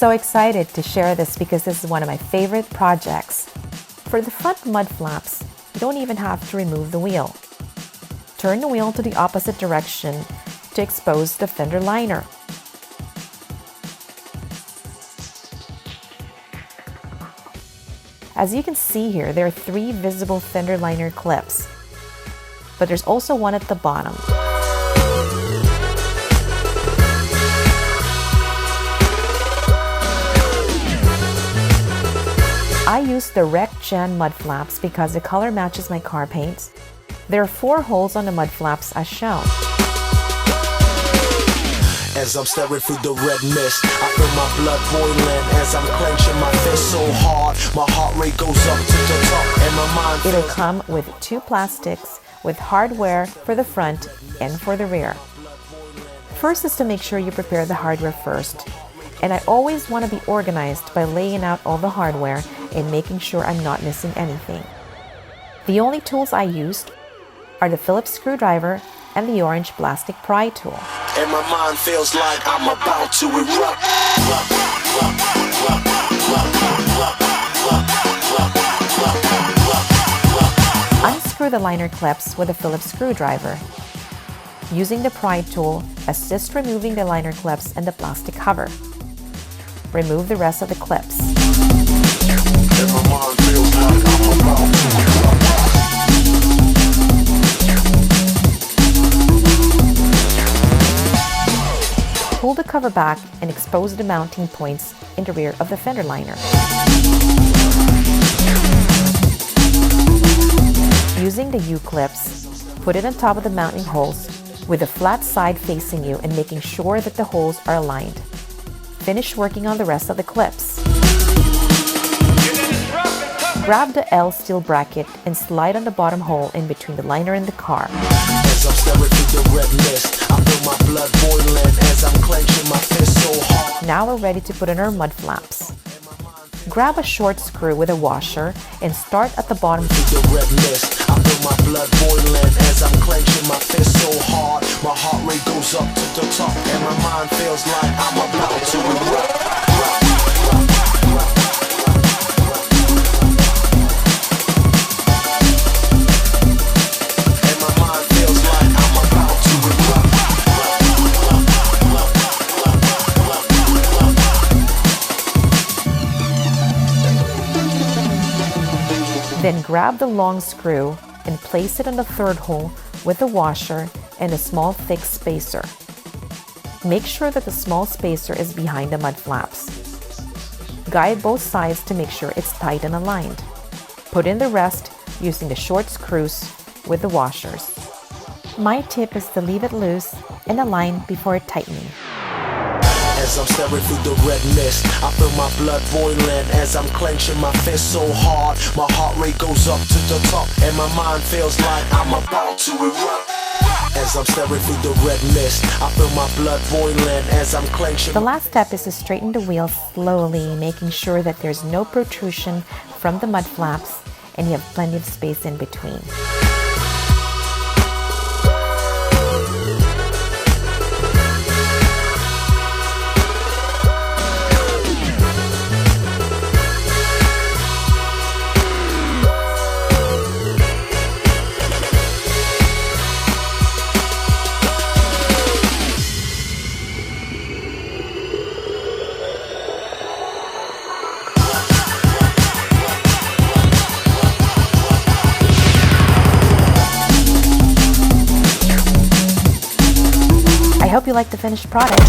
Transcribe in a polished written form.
so excited to share this because this is one of my favorite projects. For the front mud flaps, you don't even have to remove the wheel. Turn the wheel to the opposite direction to expose the fender liner. As you can see here, there are 3 visible fender liner clips, but there's also one at the bottom. I use the Rekgen mud flaps because the color matches my car paint. There are 4 holes on the mud flaps as shown. As I'm staring through the red mist, I feel my blood boiling as I'm clenching my fist so hard. My heart rate goes up to the top and my mind feels... It'll come with 2 plastics with hardware for the front and for the rear. First is to make sure you prepare the hardware first. And I always want to be organized by laying out all the hardware and making sure I'm not missing anything. The only tools I used are the Phillips screwdriver and the orange plastic pry tool. And my mind feels like I'm about to erupt. Unscrew the liner clips with a Phillips screwdriver. Using the pry tool, assist removing the liner clips and the plastic cover. Remove the rest of the clips. And my mind feels like I'm about to erupt. Pull the cover back and expose the mounting points in the rear of the fender liner. Using the U-clips, put it on top of the mounting holes with the flat side facing you and making sure that the holes are aligned. Finish working on the rest of the clips. Grab the L steel bracket and slide on the bottom hole in between the liner and the car. As I'm staring through the red mist, I feel my blood boiling as I'm clenching my fist so hard. Now we're ready to put on our mud flaps. Grab a short screw with a washer and start at the bottom. Through the red mist, I feel my blood boiling as I'm clenching my fist so hard. My heart rate goes up to the top and my mind feels like I'm about to erupt. Then grab the long screw and place it on the 3rd hole with a washer and a small thick spacer. Make sure that the small spacer is behind the mud flaps. Guide both sides to make sure it's tight and aligned. Put in the rest using the short screws with the washers. My tip is to leave it loose and align before tightening. As I'm staring through the red mist, I feel my blood boiling as I'm clenching my fist so hard. My heart rate goes up to the top and my mind feels like I'm about to erupt. As I'm staring through the red mist, I feel my blood boiling as I'm clenching. The last step is to straighten the wheel slowly, making sure that there's no protrusion from the mud flaps and you have plenty of space in between. I hope you like the finished product.